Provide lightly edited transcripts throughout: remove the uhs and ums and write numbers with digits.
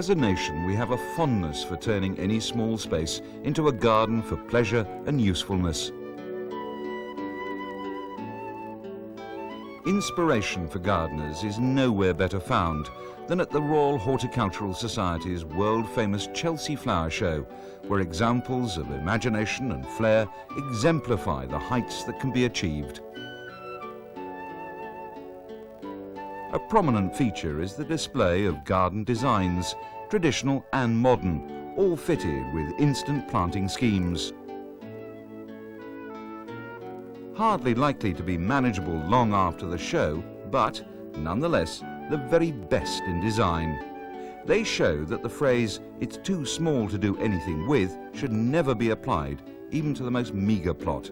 As a nation, we have a fondness for turning any small space into a garden for pleasure and usefulness. Inspiration for gardeners is nowhere better found than at the Royal Horticultural Society's world-famous Chelsea Flower Show, where examples of imagination and flair exemplify the heights that can be achieved. A prominent feature is the display of garden designs, traditional and modern, all fitted with instant planting schemes. Hardly likely to be manageable long after the show, but nonetheless the very best in design. They show that the phrase, "it's too small to do anything with," should never be applied, even to the most meagre plot.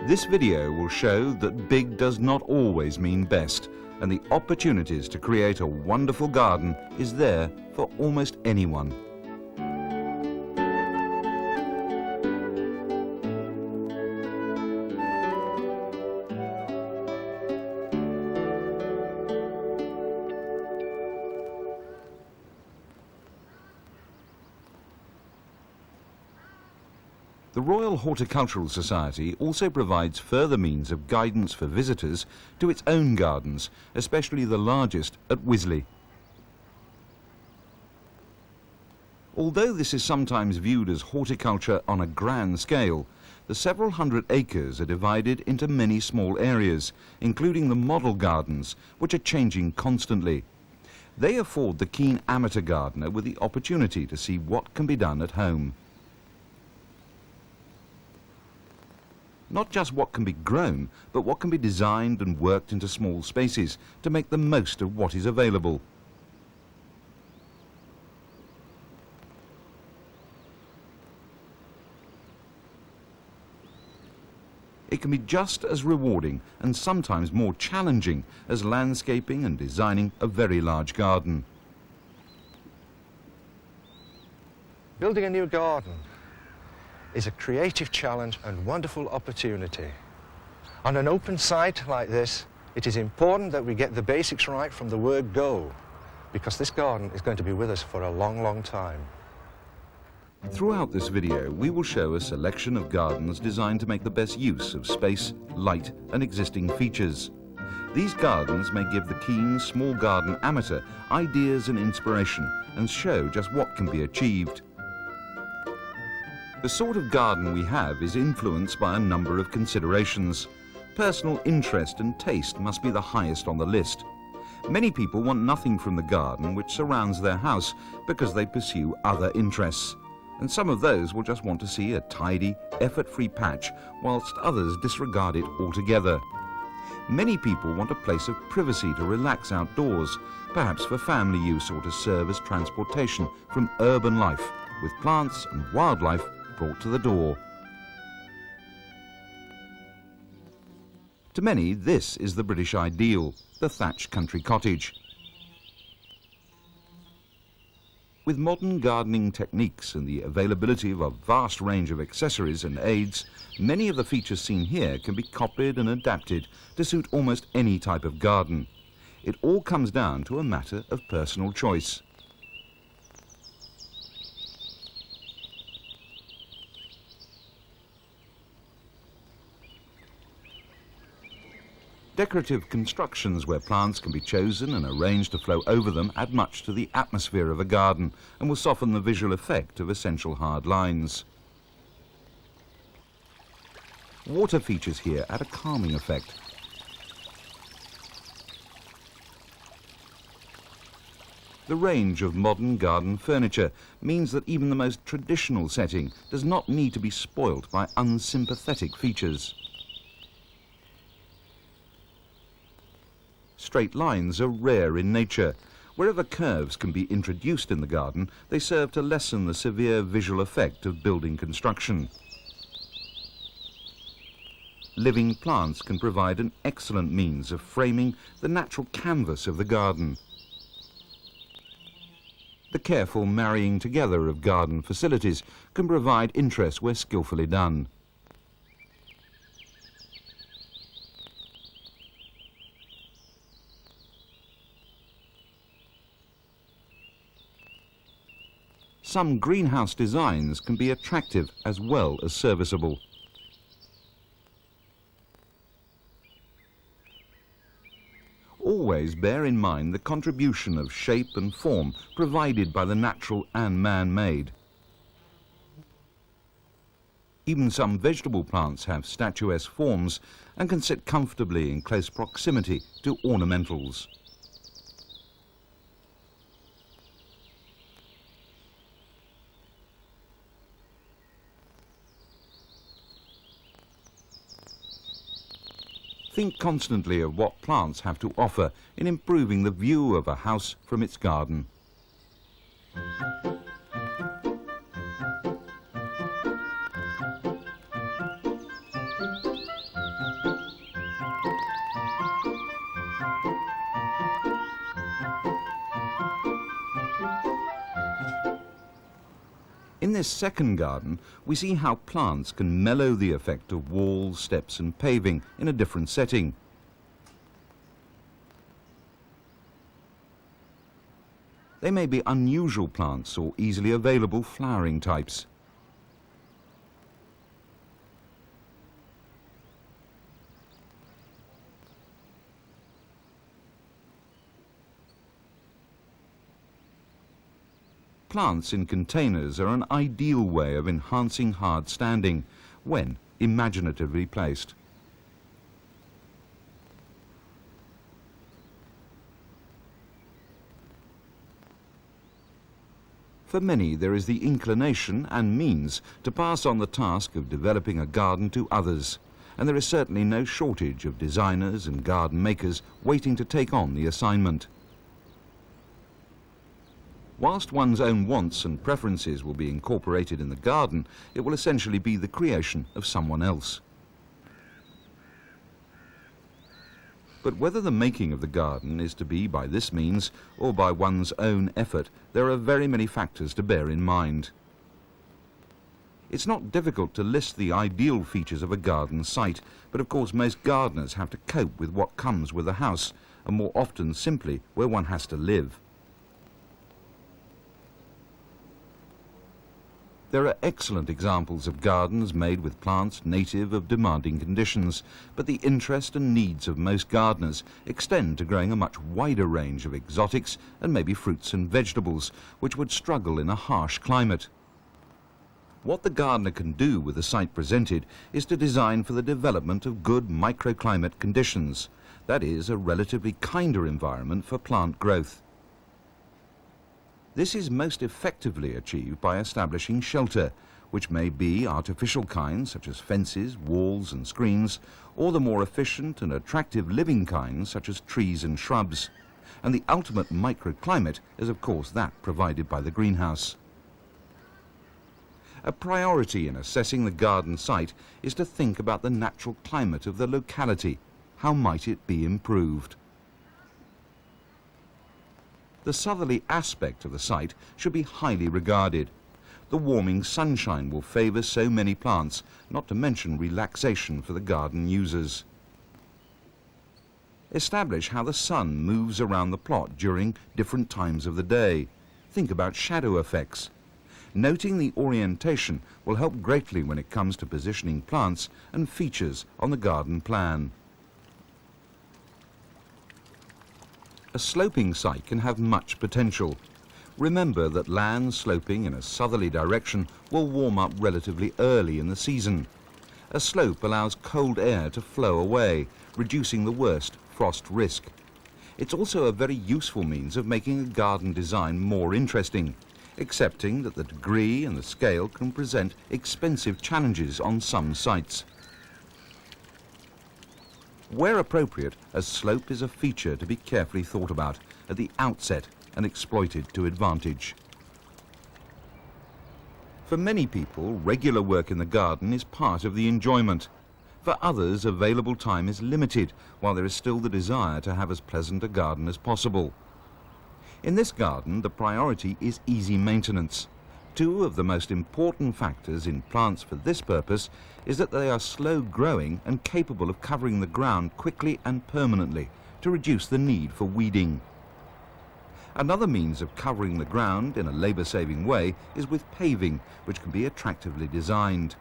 This video will show that big does not always mean best, and the opportunities to create a wonderful garden is there for almost anyone. The Royal Horticultural Society also provides further means of guidance for visitors to its own gardens, especially the largest at Wisley. Although this is sometimes viewed as horticulture on a grand scale, the several hundred acres are divided into many small areas, including the model gardens, which are changing constantly. They afford the keen amateur gardener with the opportunity to see what can be done at home. Not just what can be grown, but what can be designed and worked into small spaces to make the most of what is available. It can be just as rewarding and sometimes more challenging as landscaping and designing a very large garden. Building a new garden is a creative challenge and wonderful opportunity. On an open site like this, it is important that we get the basics right from the word go, because this garden is going to be with us for a long, long time. Throughout this video, we will show a selection of gardens designed to make the best use of space, light, and existing features. These gardens may give the keen, small garden amateur ideas and inspiration and show just what can be achieved. The sort of garden we have is influenced by a number of considerations. Personal interest and taste must be the highest on the list. Many people want nothing from the garden which surrounds their house because they pursue other interests. And some of those will just want to see a tidy, effort-free patch, whilst others disregard it altogether. Many people want a place of privacy to relax outdoors, perhaps for family use or to serve as transportation from urban life, with plants and wildlife brought to the door. To many, this is the British ideal, the thatched country cottage. With modern gardening techniques and the availability of a vast range of accessories and aids, many of the features seen here can be copied and adapted to suit almost any type of garden. It all comes down to a matter of personal choice. Decorative constructions where plants can be chosen and arranged to flow over them add much to the atmosphere of a garden and will soften the visual effect of essential hard lines. Water features here add a calming effect. The range of modern garden furniture means that even the most traditional setting does not need to be spoilt by unsympathetic features. Straight lines are rare in nature. Wherever curves can be introduced in the garden, they serve to lessen the severe visual effect of building construction. Living plants can provide an excellent means of framing the natural canvas of the garden. The careful marrying together of garden facilities can provide interest where skillfully done. Some greenhouse designs can be attractive as well as serviceable. Always bear in mind the contribution of shape and form provided by the natural and man-made. Even some vegetable plants have statuesque forms and can sit comfortably in close proximity to ornamentals. Think constantly of what plants have to offer in improving the view of a house from its garden. In this second garden, we see how plants can mellow the effect of walls, steps and paving in a different setting. They may be unusual plants or easily available flowering types. Plants in containers are an ideal way of enhancing hard standing when imaginatively placed. For many, there is the inclination and means to pass on the task of developing a garden to others, and there is certainly no shortage of designers and garden makers waiting to take on the assignment. Whilst one's own wants and preferences will be incorporated in the garden, it will essentially be the creation of someone else. But whether the making of the garden is to be by this means or by one's own effort, there are very many factors to bear in mind. It's not difficult to list the ideal features of a garden site, but of course most gardeners have to cope with what comes with a house, and more often simply where one has to live. There are excellent examples of gardens made with plants native of demanding conditions, but the interest and needs of most gardeners extend to growing a much wider range of exotics and maybe fruits and vegetables, which would struggle in a harsh climate. What the gardener can do with the site presented is to design for the development of good microclimate conditions, that is, a relatively kinder environment for plant growth. This is most effectively achieved by establishing shelter, which may be artificial kinds such as fences, walls and screens, or the more efficient and attractive living kinds such as trees and shrubs. And the ultimate microclimate is of course that provided by the greenhouse. A priority in assessing the garden site is to think about the natural climate of the locality. How might it be improved? The southerly aspect of the site should be highly regarded. The warming sunshine will favour so many plants, not to mention relaxation for the garden users. Establish how the sun moves around the plot during different times of the day. Think about shadow effects. Noting the orientation will help greatly when it comes to positioning plants and features on the garden plan. A sloping site can have much potential. Remember that land sloping in a southerly direction will warm up relatively early in the season. A slope allows cold air to flow away, reducing the worst frost risk. It's also a very useful means of making a garden design more interesting, accepting that the degree and the scale can present expensive challenges on some sites. Where appropriate, a slope is a feature to be carefully thought about at the outset and exploited to advantage. For many people, regular work in the garden is part of the enjoyment. For others, available time is limited, while there is still the desire to have as pleasant a garden as possible. In this garden, the priority is easy maintenance. Two of the most important factors in plants for this purpose is that they are slow growing and capable of covering the ground quickly and permanently to reduce the need for weeding. Another means of covering the ground in a labour-saving way is with paving, which can be attractively designed.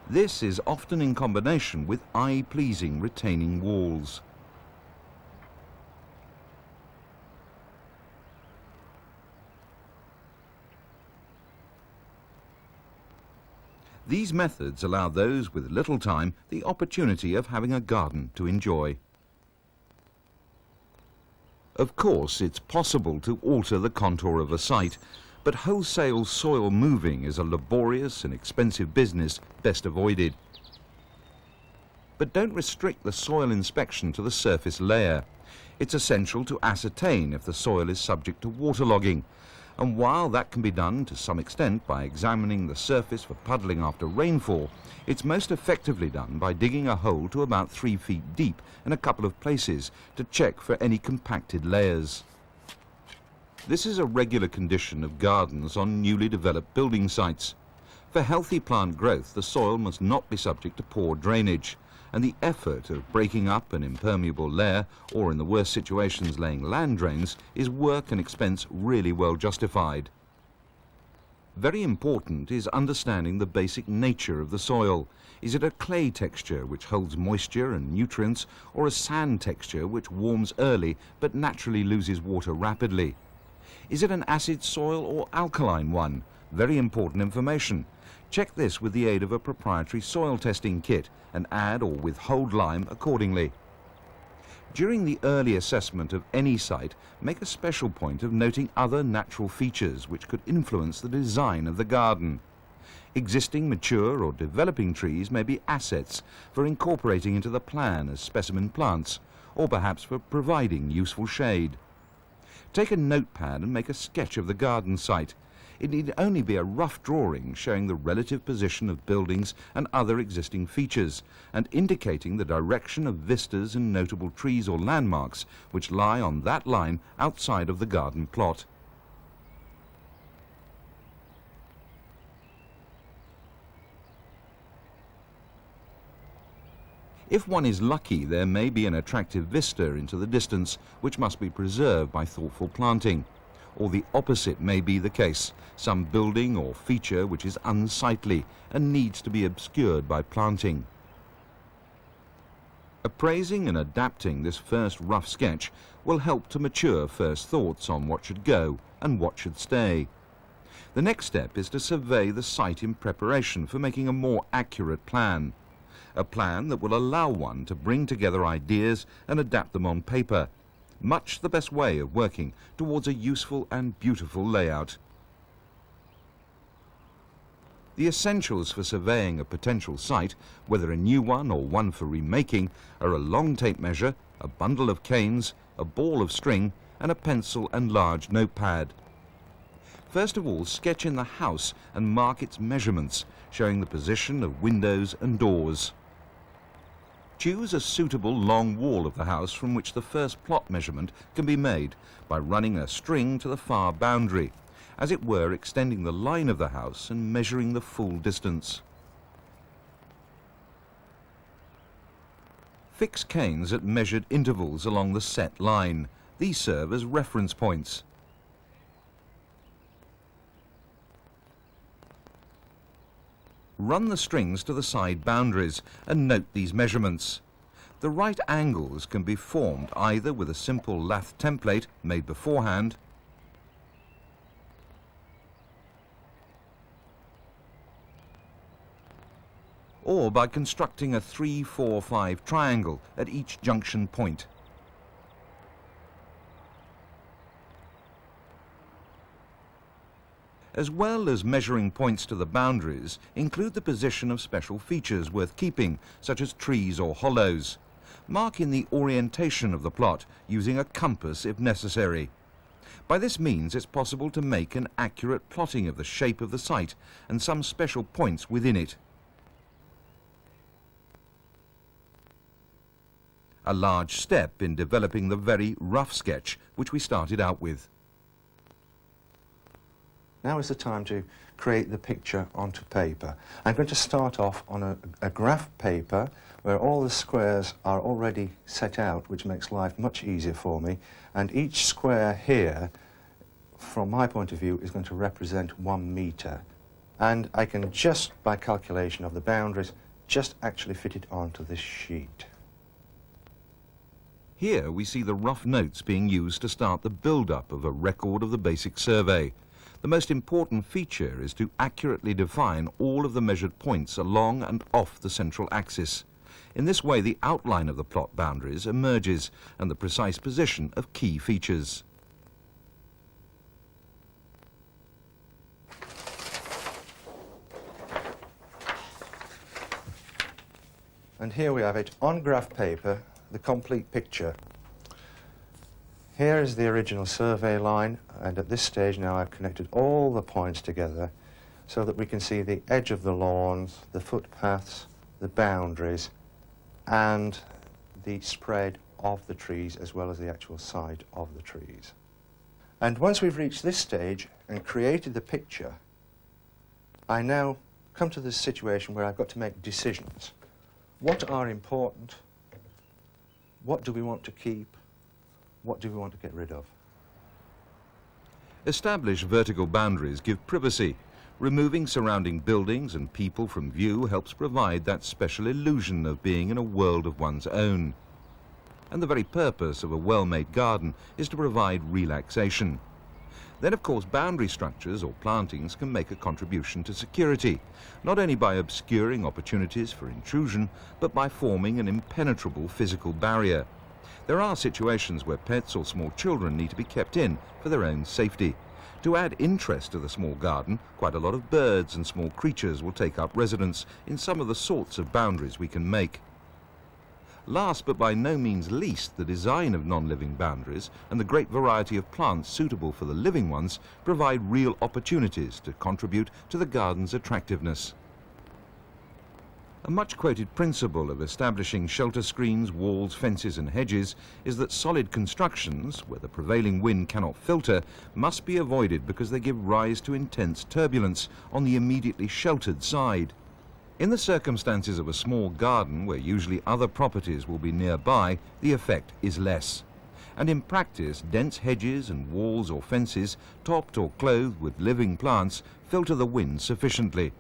This is often in combination with eye-pleasing retaining walls. These methods allow those with little time the opportunity of having a garden to enjoy. Of course, it's possible to alter the contour of a site, but wholesale soil moving is a laborious and expensive business best avoided. But don't restrict the soil inspection to the surface layer. It's essential to ascertain if the soil is subject to waterlogging, and while that can be done to some extent by examining the surface for puddling after rainfall, it's most effectively done by digging a hole to about 3 feet deep in a couple of places to check for any compacted layers. This is a regular condition of gardens on newly developed building sites. For healthy plant growth, the soil must not be subject to poor drainage, and the effort of breaking up an impermeable layer, or in the worst situations laying land drains, is work and expense really well justified. Very important is understanding the basic nature of the soil. Is it a clay texture which holds moisture and nutrients, or a sand texture which warms early but naturally loses water rapidly? Is it an acid soil or alkaline one? Very important information. Check this with the aid of a proprietary soil testing kit and add or withhold lime accordingly. During the early assessment of any site, make a special point of noting other natural features which could influence the design of the garden. Existing mature or developing trees may be assets for incorporating into the plan as specimen plants, or perhaps for providing useful shade. Take a notepad and make a sketch of the garden site. It need only be a rough drawing showing the relative position of buildings and other existing features, and indicating the direction of vistas and notable trees or landmarks which lie on that line outside of the garden plot. If one is lucky, there may be an attractive vista into the distance which must be preserved by thoughtful planting. Or the opposite may be the case, some building or feature which is unsightly and needs to be obscured by planting. Appraising and adapting this first rough sketch will help to mature first thoughts on what should go and what should stay. The next step is to survey the site in preparation for making a more accurate plan. A plan that will allow one to bring together ideas and adapt them on paper. Much the best way of working towards a useful and beautiful layout. The essentials for surveying a potential site, whether a new one or one for remaking, are a long tape measure, a bundle of canes, a ball of string, and a pencil and large notepad. First of all, sketch in the house and mark its measurements, showing the position of windows and doors. Choose a suitable long wall of the house from which the first plot measurement can be made by running a string to the far boundary, as it were extending the line of the house and measuring the full distance. Fix canes at measured intervals along the set line. These serve as reference points. Run the strings to the side boundaries and note these measurements. The right angles can be formed either with a simple lath template made beforehand or by constructing a 3-4-5 triangle at each junction point. As well as measuring points to the boundaries, include the position of special features worth keeping, such as trees or hollows. Mark in the orientation of the plot, using a compass if necessary. By this means it's possible to make an accurate plotting of the shape of the site and some special points within it. A large step in developing the very rough sketch which we started out with. Now is the time to create the picture onto paper. I'm going to start off on a graph paper where all the squares are already set out, which makes life much easier for me. And each square here, from my point of view, is going to represent 1 meter. And I can just, by calculation of the boundaries, just actually fit it onto this sheet. Here we see the rough notes being used to start the build-up of a record of the basic survey. The most important feature is to accurately define all of the measured points along and off the central axis. In this way, the outline of the plot boundaries emerges and the precise position of key features. And here we have it on graph paper, the complete picture. Here is the original survey line, and at this stage now I've connected all the points together so that we can see the edge of the lawns, the footpaths, the boundaries, and the spread of the trees as well as the actual site of the trees. And once we've reached this stage and created the picture, I now come to this situation where I've got to make decisions. What are important? What do we want to keep? What do we want to get rid of? Established vertical boundaries give privacy. Removing surrounding buildings and people from view helps provide that special illusion of being in a world of one's own. And the very purpose of a well-made garden is to provide relaxation. Then, of course, boundary structures or plantings can make a contribution to security, not only by obscuring opportunities for intrusion, but by forming an impenetrable physical barrier. There are situations where pets or small children need to be kept in for their own safety. To add interest to the small garden, quite a lot of birds and small creatures will take up residence in some of the sorts of boundaries we can make. Last but by no means least, the design of non-living boundaries and the great variety of plants suitable for the living ones provide real opportunities to contribute to the garden's attractiveness. A much-quoted principle of establishing shelter screens, walls, fences and hedges is that solid constructions, where the prevailing wind cannot filter, must be avoided because they give rise to intense turbulence on the immediately sheltered side. In the circumstances of a small garden, where usually other properties will be nearby, the effect is less. And in practice, dense hedges and walls or fences, topped or clothed with living plants, filter the wind sufficiently.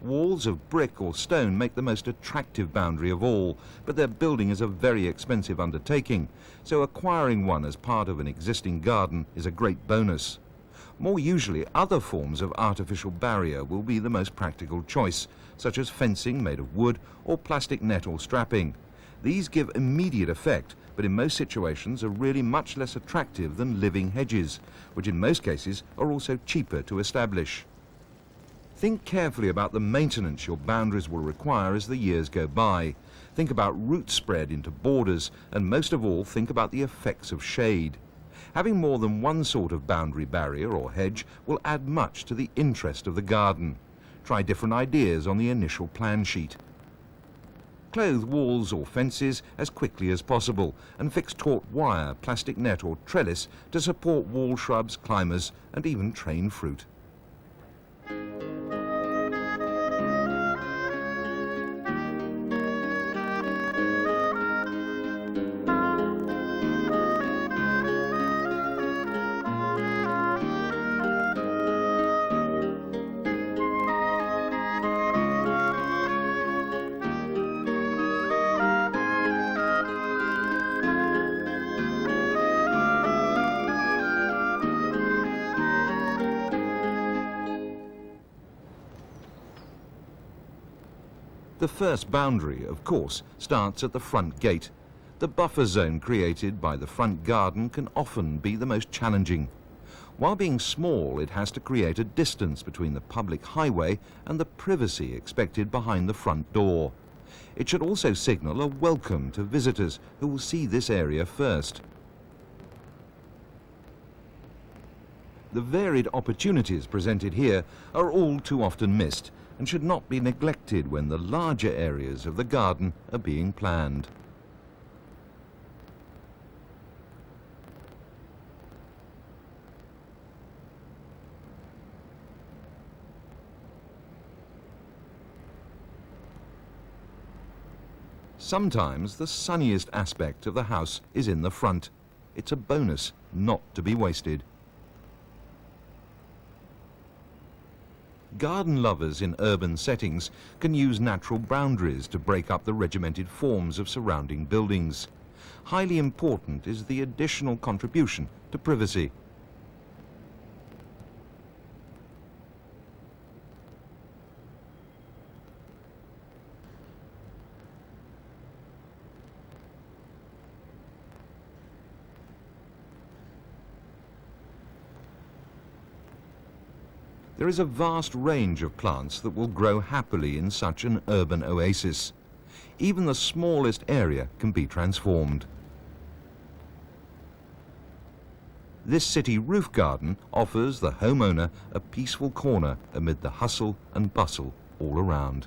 Walls of brick or stone make the most attractive boundary of all, but their building is a very expensive undertaking, so acquiring one as part of an existing garden is a great bonus. More usually, other forms of artificial barrier will be the most practical choice, such as fencing made of wood or plastic net or strapping. These give immediate effect, but in most situations are really much less attractive than living hedges, which in most cases are also cheaper to establish. Think carefully about the maintenance your boundaries will require as the years go by. Think about root spread into borders, and most of all, think about the effects of shade. Having more than one sort of boundary barrier or hedge will add much to the interest of the garden. Try different ideas on the initial plan sheet. Clothe walls or fences as quickly as possible and fix taut wire, plastic net or trellis to support wall shrubs, climbers and even train fruit. The first boundary, of course, starts at the front gate. The buffer zone created by the front garden can often be the most challenging. While being small, it has to create a distance between the public highway and the privacy expected behind the front door. It should also signal a welcome to visitors who will see this area first. The varied opportunities presented here are all too often missed and should not be neglected when the larger areas of the garden are being planned. Sometimes the sunniest aspect of the house is in the front. It's a bonus not to be wasted. Garden lovers in urban settings can use natural boundaries to break up the regimented forms of surrounding buildings. Highly important is the additional contribution to privacy. There is a vast range of plants that will grow happily in such an urban oasis. Even the smallest area can be transformed. This city roof garden offers the homeowner a peaceful corner amid the hustle and bustle all around.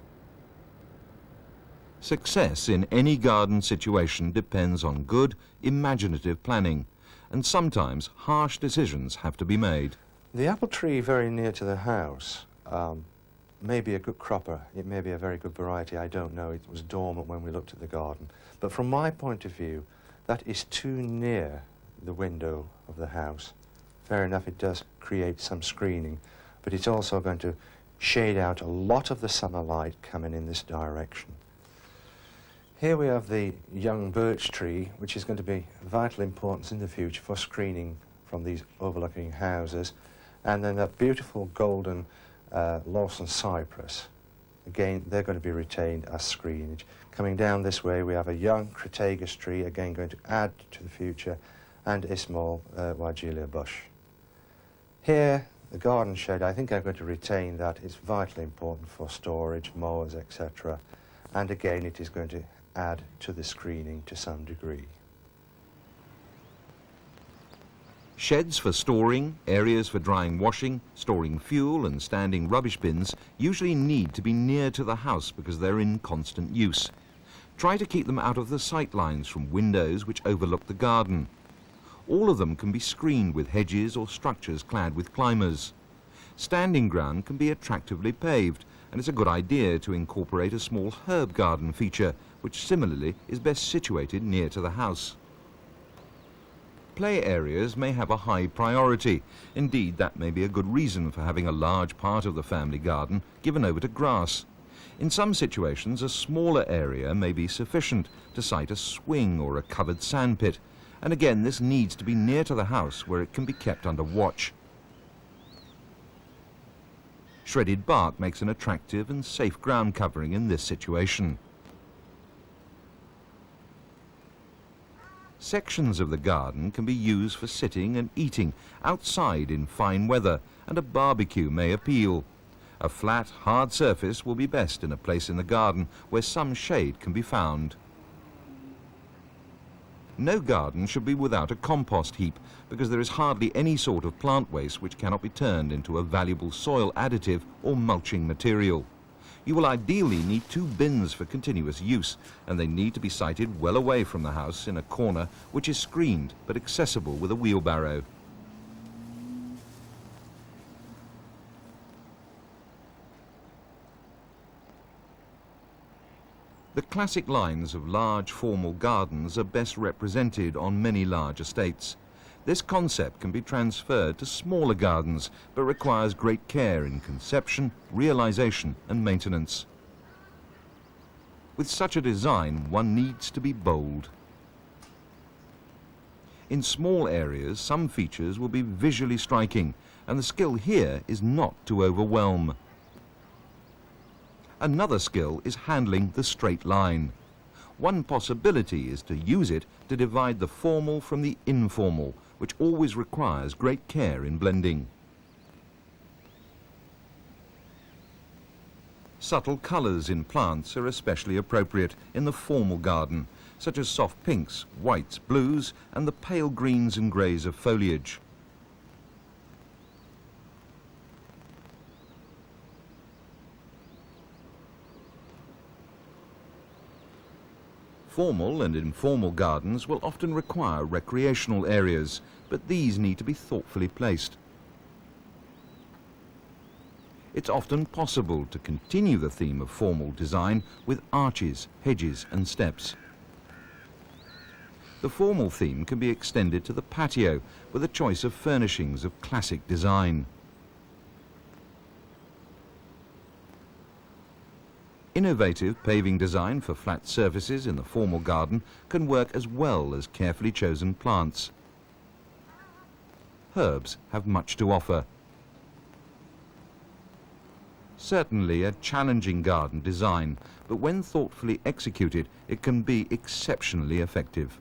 Success in any garden situation depends on good, imaginative planning, and sometimes harsh decisions have to be made. The apple tree very near to the house may be a good cropper. It may be a very good variety, I don't know. It was dormant when we looked at the garden. But from my point of view, that is too near the window of the house. Fair enough, it does create some screening, but it's also going to shade out a lot of the summer light coming in this direction. Here we have the young birch tree, which is going to be of vital importance in the future for screening from these overlooking houses. And then that beautiful golden Lawson cypress. Again, they're going to be retained as screenage. Coming down this way, we have a young Crataegus tree, again going to add to the future, and a small Weigelia bush. Here, the garden shed, I think I'm going to retain that. It's vitally important for storage, mowers, etc. And again, it is going to add to the screening to some degree. Sheds for storing, areas for drying washing, storing fuel and standing rubbish bins usually need to be near to the house because they're in constant use. Try to keep them out of the sight lines from windows which overlook the garden. All of them can be screened with hedges or structures clad with climbers. Standing ground can be attractively paved, and it's a good idea to incorporate a small herb garden feature, which similarly is best situated near to the house. Play areas may have a high priority. Indeed, that may be a good reason for having a large part of the family garden given over to grass. In some situations, a smaller area may be sufficient to site a swing or a covered sandpit, and again, this needs to be near to the house where it can be kept under watch. Shredded bark makes an attractive and safe ground covering in this situation. Sections of the garden can be used for sitting and eating outside in fine weather, and a barbecue may appeal. A flat, hard surface will be best in a place in the garden where some shade can be found. No garden should be without a compost heap, because there is hardly any sort of plant waste which cannot be turned into a valuable soil additive or mulching material. You will ideally need 2 bins for continuous use, and they need to be sited well away from the house in a corner which is screened but accessible with a wheelbarrow. The classic lines of large formal gardens are best represented on many large estates. This concept can be transferred to smaller gardens, but requires great care in conception, realization and maintenance. With such a design, one needs to be bold. In small areas, some features will be visually striking, and the skill here is not to overwhelm. Another skill is handling the straight line. One possibility is to use it to divide the formal from the informal, which always requires great care in blending. Subtle colours in plants are especially appropriate in the formal garden, such as soft pinks, whites, blues, and the pale greens and greys of foliage. Formal and informal gardens will often require recreational areas, but these need to be thoughtfully placed. It's often possible to continue the theme of formal design with arches, hedges and steps. The formal theme can be extended to the patio with a choice of furnishings of classic design. Innovative paving design for flat surfaces in the formal garden can work as well as carefully chosen plants. Herbs have much to offer. Certainly a challenging garden design, but when thoughtfully executed, it can be exceptionally effective.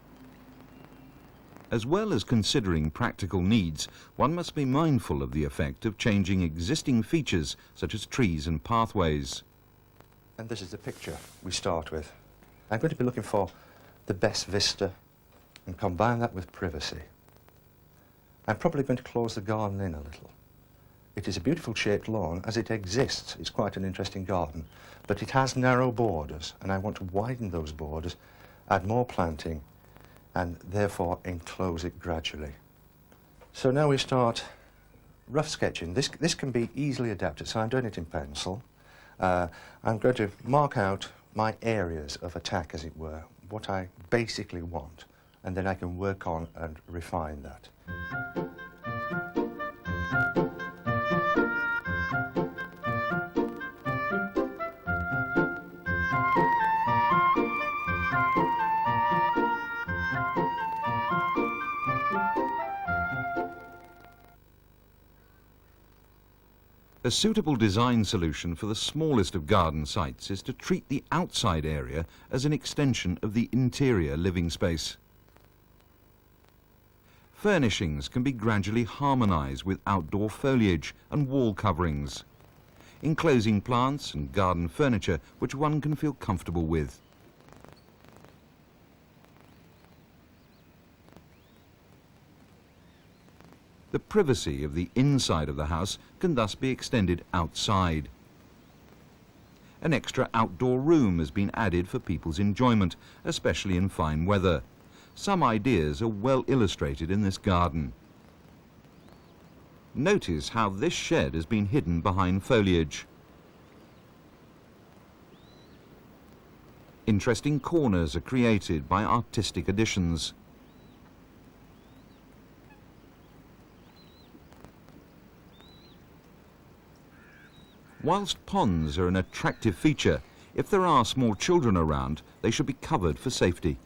As well as considering practical needs, one must be mindful of the effect of changing existing features such as trees and pathways. And this is the picture we start with. I'm going to be looking for the best vista and combine that with privacy. I'm probably going to close the garden in a little. It is a beautiful shaped lawn as it exists. It's quite an interesting garden, but it has narrow borders, and I want to widen those borders, add more planting, and therefore enclose it gradually. So now we start rough sketching. This can be easily adapted, so I'm doing it in pencil. I'm going to mark out my areas of attack, as it were, what I basically want, and then I can work on and refine that. A suitable design solution for the smallest of garden sites is to treat the outside area as an extension of the interior living space. Furnishings can be gradually harmonized with outdoor foliage and wall coverings, enclosing plants and garden furniture which one can feel comfortable with. The privacy of the inside of the house can thus be extended outside. An extra outdoor room has been added for people's enjoyment, especially in fine weather. Some ideas are well illustrated in this garden. Notice how this shed has been hidden behind foliage. Interesting corners are created by artistic additions. Whilst ponds are an attractive feature, if there are small children around, they should be covered for safety.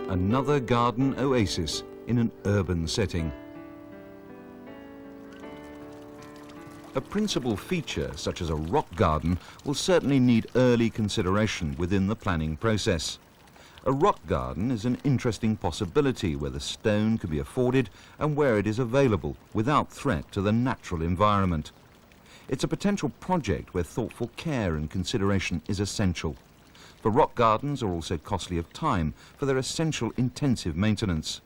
Another garden oasis in an urban setting. A principal feature, such as a rock garden, will certainly need early consideration within the planning process. A rock garden is an interesting possibility where the stone can be afforded and where it is available without threat to the natural environment. It's a potential project where thoughtful care and consideration is essential. For rock gardens are also costly of time for their essential intensive maintenance.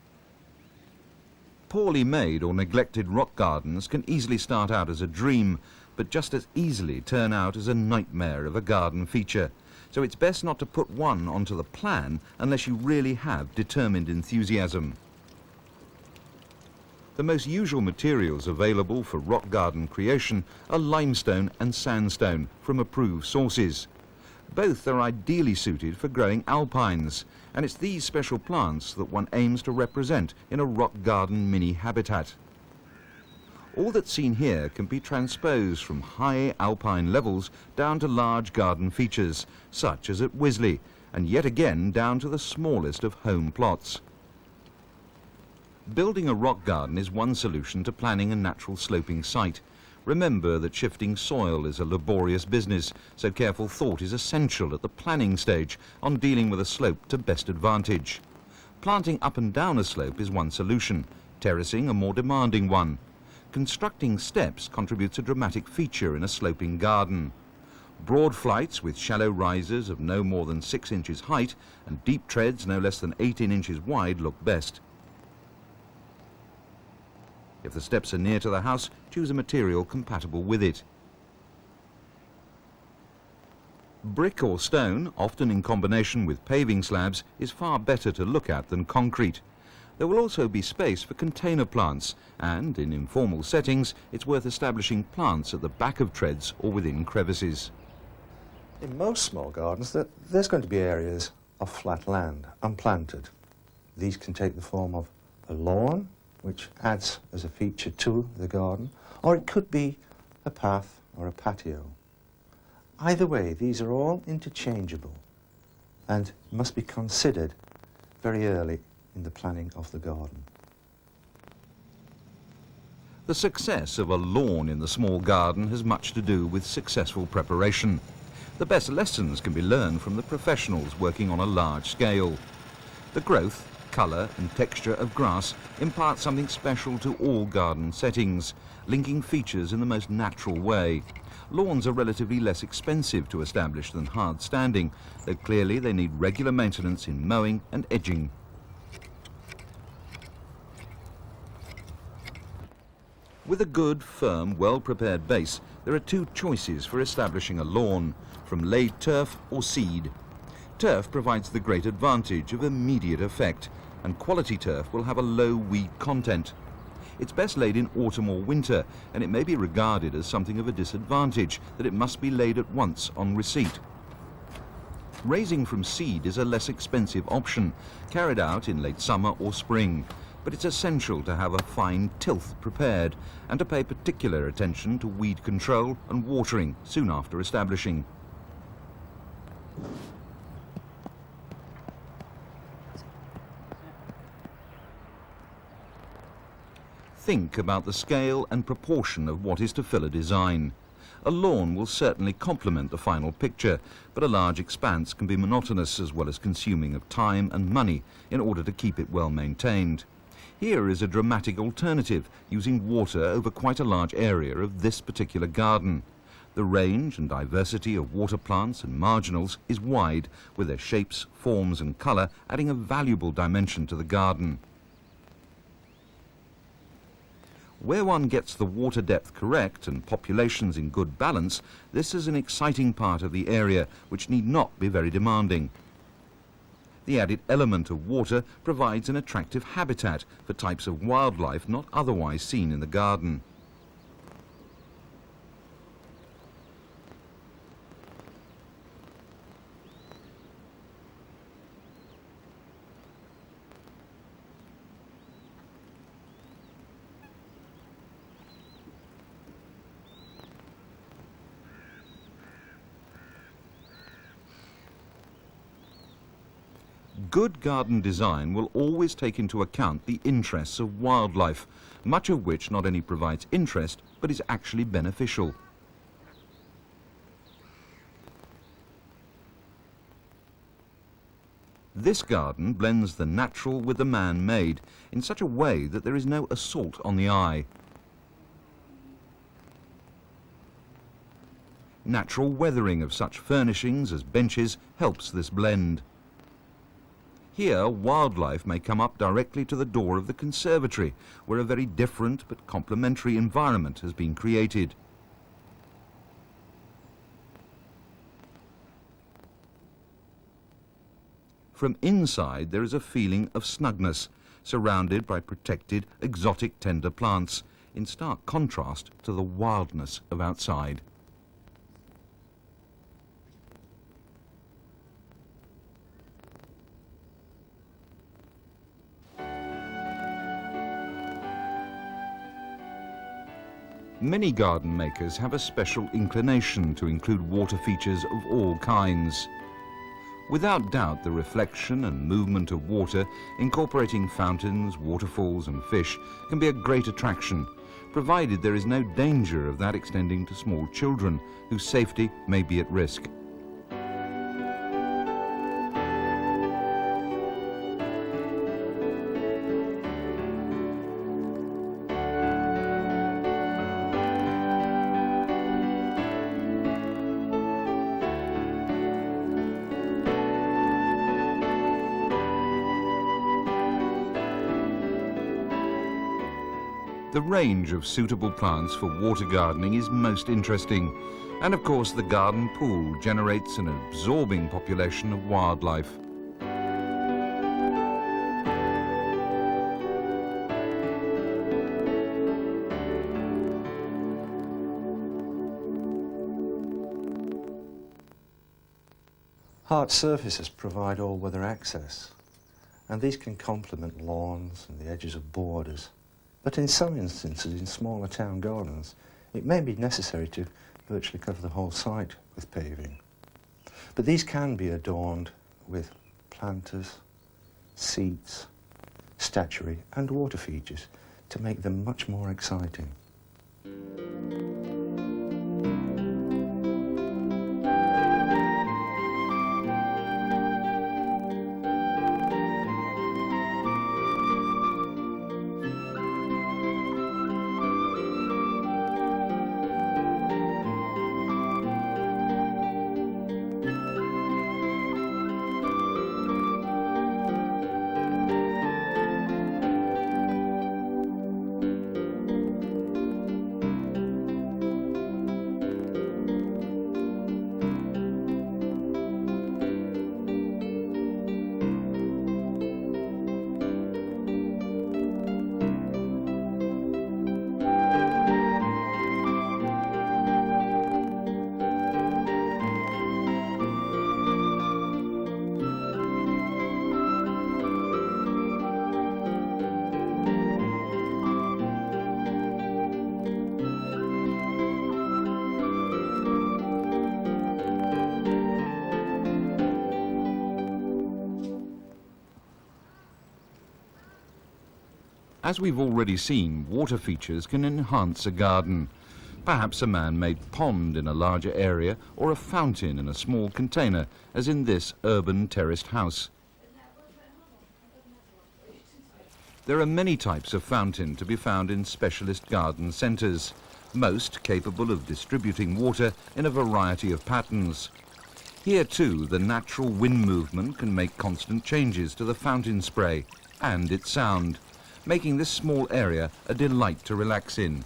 Poorly made or neglected rock gardens can easily start out as a dream, but just as easily turn out as a nightmare of a garden feature. So it's best not to put one onto the plan unless you really have determined enthusiasm. The most usual materials available for rock garden creation are limestone and sandstone from approved sources. Both are ideally suited for growing alpines, and it's these special plants that one aims to represent in a rock garden mini habitat. All that's seen here can be transposed from high alpine levels down to large garden features, such as at Wisley, and yet again down to the smallest of home plots. Building a rock garden is one solution to planning a natural sloping site. Remember that shifting soil is a laborious business, so careful thought is essential at the planning stage on dealing with a slope to best advantage. Planting up and down a slope is one solution, terracing a more demanding one. Constructing steps contributes a dramatic feature in a sloping garden. Broad flights with shallow rises of no more than 6 inches height and deep treads no less than 18 inches wide look best. If the steps are near to the house, choose a material compatible with it. Brick or stone, often in combination with paving slabs, is far better to look at than concrete. There will also be space for container plants, and in informal settings, it's worth establishing plants at the back of treads or within crevices. In most small gardens, there's going to be areas of flat land, unplanted. These can take the form of a lawn, which adds as a feature to the garden, or it could be a path or a patio. Either way, these are all interchangeable and must be considered very early in the planning of the garden. The success of a lawn in the small garden has much to do with successful preparation. The best lessons can be learned from the professionals working on a large scale. The growth, colour and texture of grass impart something special to all garden settings, linking features in the most natural way. Lawns are relatively less expensive to establish than hard standing, though clearly they need regular maintenance in mowing and edging. With a good, firm, well-prepared base, there are two choices for establishing a lawn, from laid turf or seed. Turf provides the great advantage of immediate effect, and quality turf will have a low weed content. It's best laid in autumn or winter, and it may be regarded as something of a disadvantage that it must be laid at once on receipt. Raising from seed is a less expensive option, carried out in late summer or spring, but it's essential to have a fine tilth prepared and to pay particular attention to weed control and watering soon after establishing. Think about the scale and proportion of what is to fill a design. A lawn will certainly complement the final picture, but a large expanse can be monotonous as well as consuming of time and money in order to keep it well maintained. Here is a dramatic alternative, using water over quite a large area of this particular garden. The range and diversity of water plants and marginals is wide, with their shapes, forms and colour adding a valuable dimension to the garden. Where one gets the water depth correct and populations in good balance, this is an exciting part of the area which need not be very demanding. The added element of water provides an attractive habitat for types of wildlife not otherwise seen in the garden. Good garden design will always take into account the interests of wildlife, much of which not only provides interest, but is actually beneficial. This garden blends the natural with the man-made in such a way that there is no assault on the eye. Natural weathering of such furnishings as benches helps this blend. Here, wildlife may come up directly to the door of the conservatory, where a very different but complementary environment has been created. From inside, there is a feeling of snugness, surrounded by protected, exotic tender plants, in stark contrast to the wildness of outside. Many garden makers have a special inclination to include water features of all kinds. Without doubt, the reflection and movement of water, incorporating fountains, waterfalls and fish, can be a great attraction, provided there is no danger of that extending to small children, whose safety may be at risk. The range of suitable plants for water gardening is most interesting, and of course the garden pool generates an absorbing population of wildlife. Hard surfaces provide all-weather access, and these can complement lawns and the edges of borders. But in some instances, in smaller town gardens, it may be necessary to virtually cover the whole site with paving. But these can be adorned with planters, seats, statuary and water features to make them much more exciting. As we've already seen, water features can enhance a garden. Perhaps a man-made pond in a larger area or a fountain in a small container, as in this urban terraced house. There are many types of fountain to be found in specialist garden centres, most capable of distributing water in a variety of patterns. Here too, the natural wind movement can make constant changes to the fountain spray and its sound, making this small area a delight to relax in.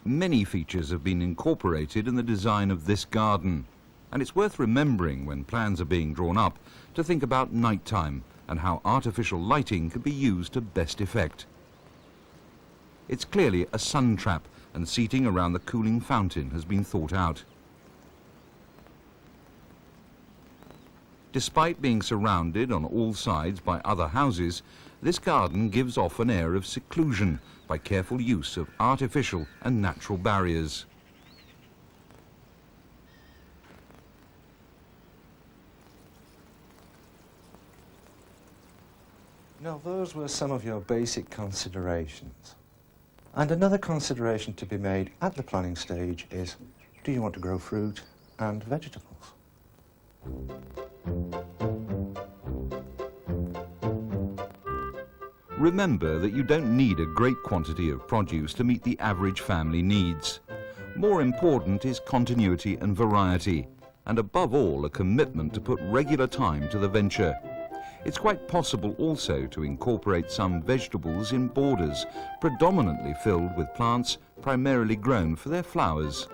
Many features have been incorporated in the design of this garden, and it's worth remembering when plans are being drawn up to think about nighttime and how artificial lighting can be used to best effect. It's clearly a sun trap, and seating around the cooling fountain has been thought out. Despite being surrounded on all sides by other houses, this garden gives off an air of seclusion by careful use of artificial and natural barriers. Now, those were some of your basic considerations. And another consideration to be made at the planning stage is, do you want to grow fruit and vegetables? Remember that you don't need a great quantity of produce to meet the average family needs. More important is continuity and variety, and above all, a commitment to put regular time to the venture. It's quite possible also to incorporate some vegetables in borders, predominantly filled with plants primarily grown for their flowers.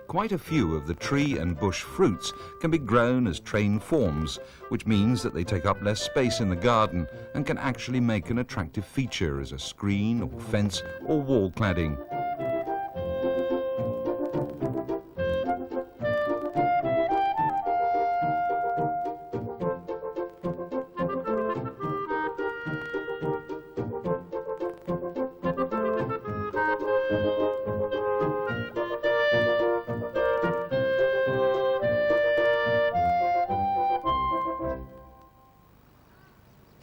Quite a few of the tree and bush fruits can be grown as train forms, which means that they take up less space in the garden and can actually make an attractive feature as a screen or fence or wall cladding.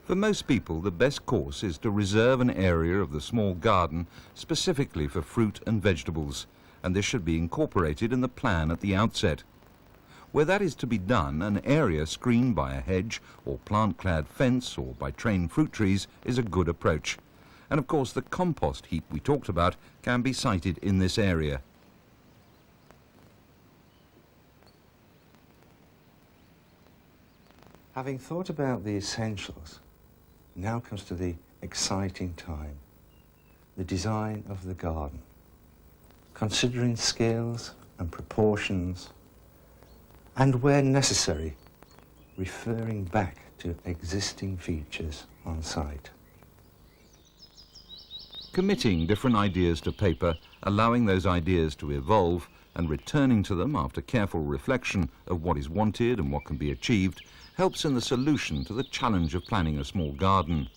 For most people, the best course is to reserve an area of the small garden specifically for fruit and vegetables, and this should be incorporated in the plan at the outset. Where that is to be done, an area screened by a hedge or plant-clad fence or by trained fruit trees is a good approach. And of course the compost heap we talked about can be sited in this area. Having thought about the essentials, now comes to the exciting time, the design of the garden. Considering scales and proportions, and where necessary, referring back to existing features on site. Committing different ideas to paper, allowing those ideas to evolve, and returning to them after careful reflection of what is wanted and what can be achieved helps in the solution to the challenge of planning a small garden.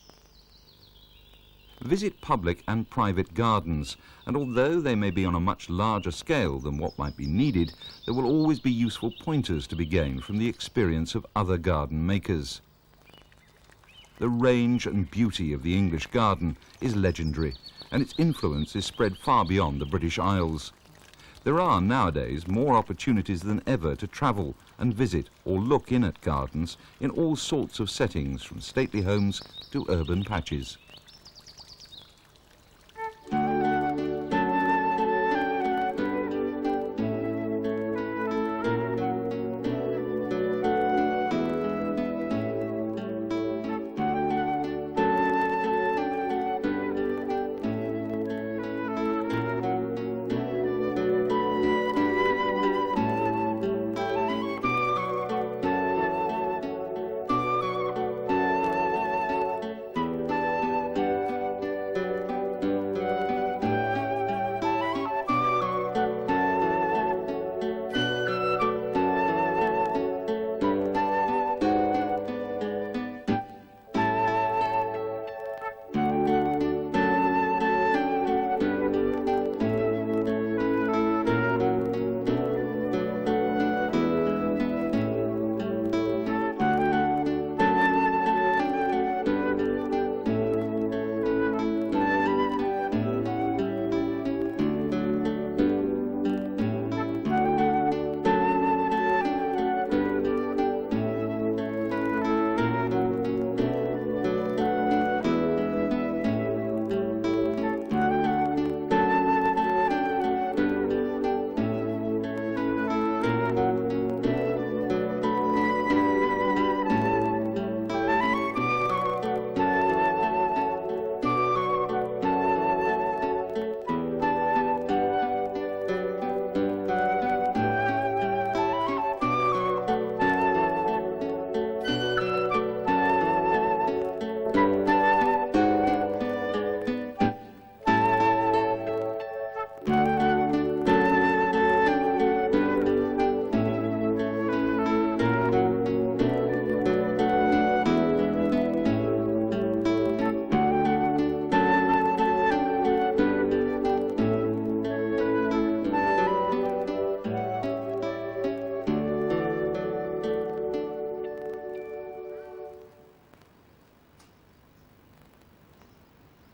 Visit public and private gardens, and although they may be on a much larger scale than what might be needed, there will always be useful pointers to be gained from the experience of other garden makers. The range and beauty of the English garden is legendary, and its influence is spread far beyond the British Isles. There are nowadays more opportunities than ever to travel and visit or look in at gardens in all sorts of settings, from stately homes to urban patches.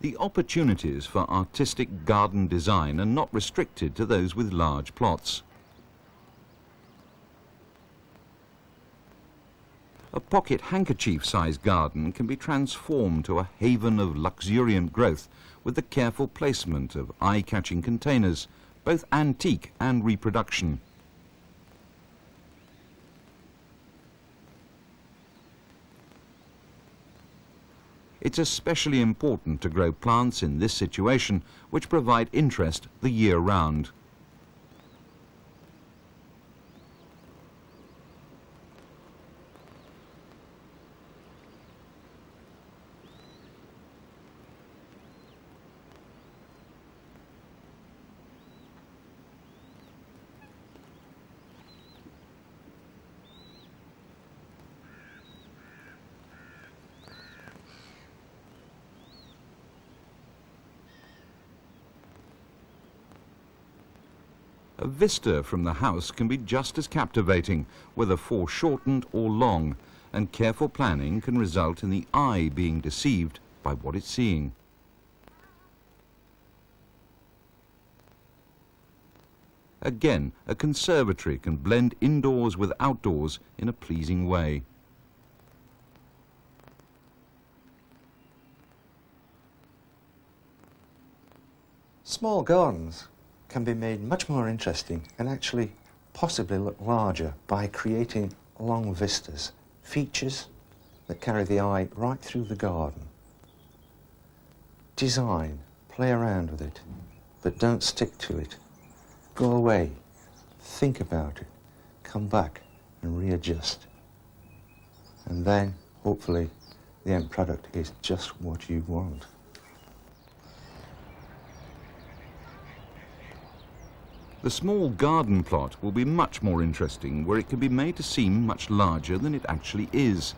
The opportunities for artistic garden design are not restricted to those with large plots. A pocket handkerchief-sized garden can be transformed to a haven of luxuriant growth with the careful placement of eye-catching containers, both antique and reproduction. It's especially important to grow plants in this situation which provide interest the year round. A vista from the house can be just as captivating, whether foreshortened or long, and careful planning can result in the eye being deceived by what it's seeing. Again, a conservatory can blend indoors with outdoors in a pleasing way. Small gardens can be made much more interesting and actually possibly look larger by creating long vistas, features that carry the eye right through the garden. Design, play around with it, but don't stick to it. Go away, think about it, come back and readjust. And then, hopefully, the end product is just what you want. The small garden plot will be much more interesting where it can be made to seem much larger than it actually is.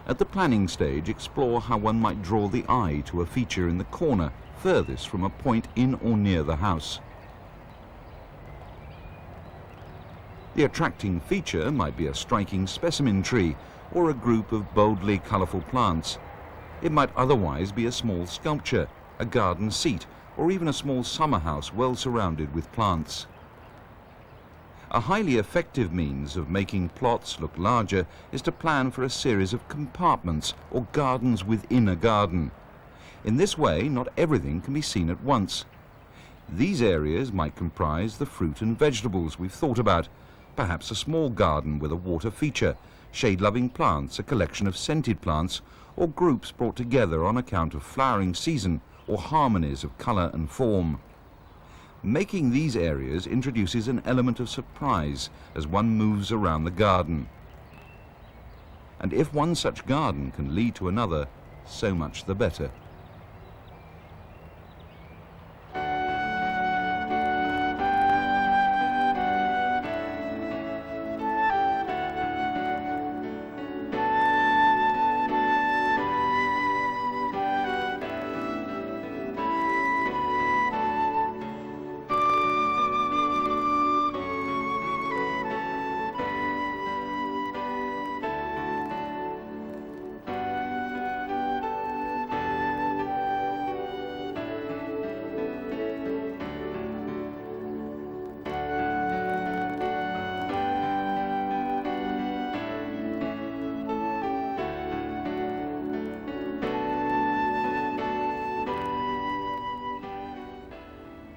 At the planning stage, explore how one might draw the eye to a feature in the corner furthest from a point in or near the house. The attracting feature might be a striking specimen tree or a group of boldly colourful plants. It might otherwise be a small sculpture, a garden seat, or even a small summer house well surrounded with plants. A highly effective means of making plots look larger is to plan for a series of compartments or gardens within a garden. In this way, not everything can be seen at once. These areas might comprise the fruit and vegetables we've thought about, perhaps a small garden with a water feature, shade-loving plants, a collection of scented plants, or groups brought together on account of flowering season or harmonies of colour and form. Making these areas introduces an element of surprise as one moves around the garden. And if one such garden can lead to another, so much the better.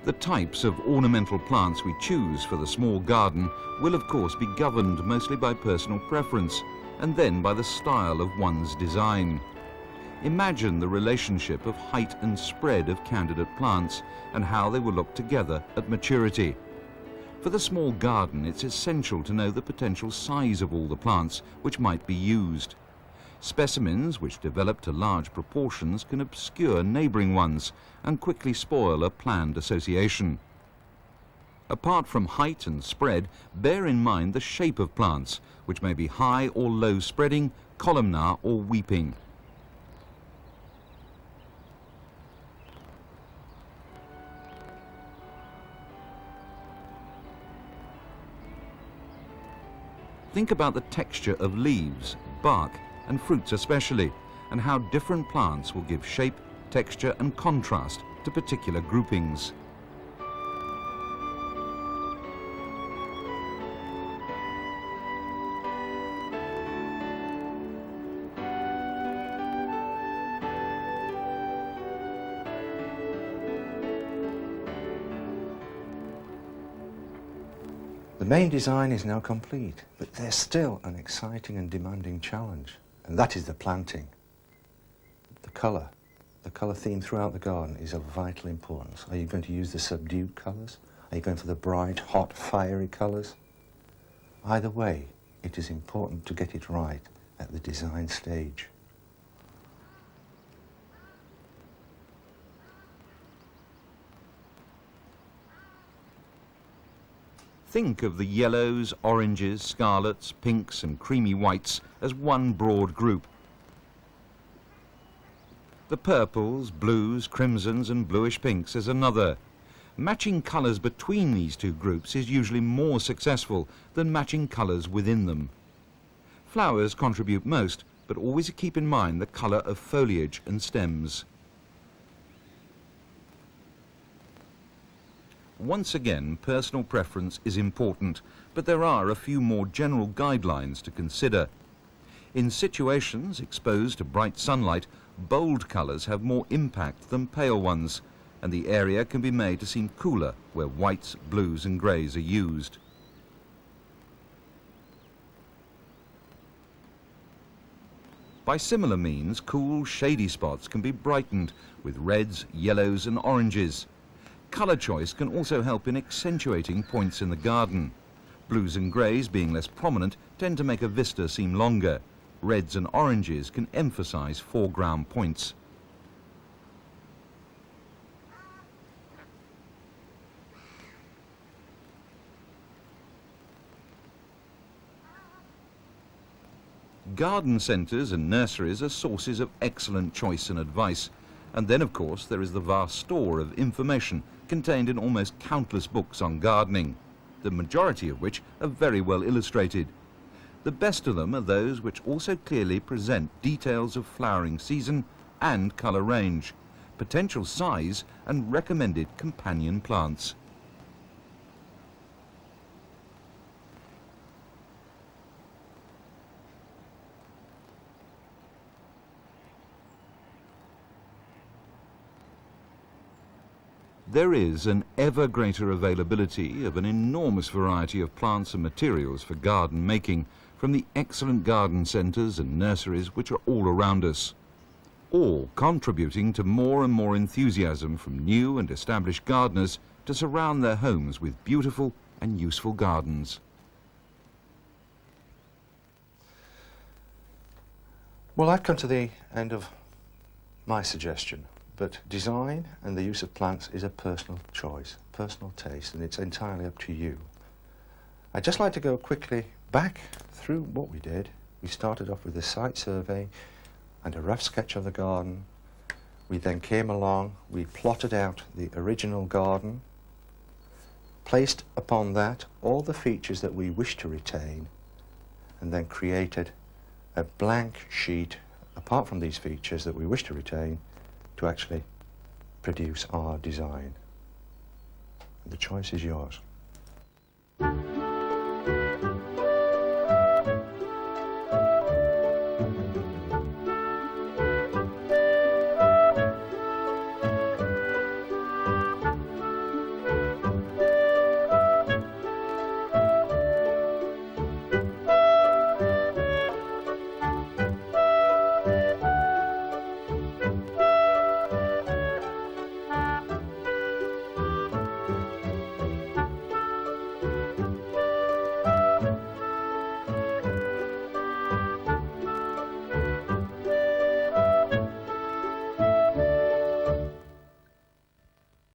The types of ornamental plants we choose for the small garden will of course be governed mostly by personal preference and then by the style of one's design. Imagine the relationship of height and spread of candidate plants and how they will look together at maturity. For the small garden, it's essential to know the potential size of all the plants which might be used. Specimens which develop to large proportions can obscure neighbouring ones and quickly spoil a planned association. Apart from height and spread, bear in mind the shape of plants, which may be high or low spreading, columnar or weeping. Think about the texture of leaves, bark, and fruits especially, and how different plants will give shape, texture and contrast to particular groupings. The main design is now complete, but there's still an exciting and demanding challenge, and that is the planting. The colour theme throughout the garden is of vital importance. Are you going to use the subdued colours? Are you going for the bright, hot, fiery colours? Either way, it is important to get it right at the design stage. Think of the yellows, oranges, scarlets, pinks and creamy whites as one broad group. The purples, blues, crimsons and bluish pinks as another. Matching colours between these two groups is usually more successful than matching colours within them. Flowers contribute most, but always keep in mind the colour of foliage and stems. Once again, personal preference is important, but there are a few more general guidelines to consider. In situations exposed to bright sunlight, bold colours have more impact than pale ones, and the area can be made to seem cooler where whites, blues and greys are used. By similar means, cool, shady spots can be brightened with reds, yellows and oranges. Colour choice can also help in accentuating points in the garden. Blues and greys, being less prominent, tend to make a vista seem longer. Reds and oranges can emphasise foreground points. Garden centres and nurseries are sources of excellent choice and advice. And then, of course, there is the vast store of information contained in almost countless books on gardening, the majority of which are very well illustrated. The best of them are those which also clearly present details of flowering season and colour range, potential size and recommended companion plants. There is an ever greater availability of an enormous variety of plants and materials for garden making from the excellent garden centres and nurseries which are all around us, all contributing to more and more enthusiasm from new and established gardeners to surround their homes with beautiful and useful gardens. Well, I've come to the end of my suggestion. But design and the use of plants is a personal choice, personal taste, and it's entirely up to you. I'd just like to go quickly back through what we did. We started off with a site survey and a rough sketch of the garden. We then came along, we plotted out the original garden, placed upon that all the features that we wish to retain, and then created a blank sheet, apart from these features that we wish to retain, to actually produce our design. And the choice is yours.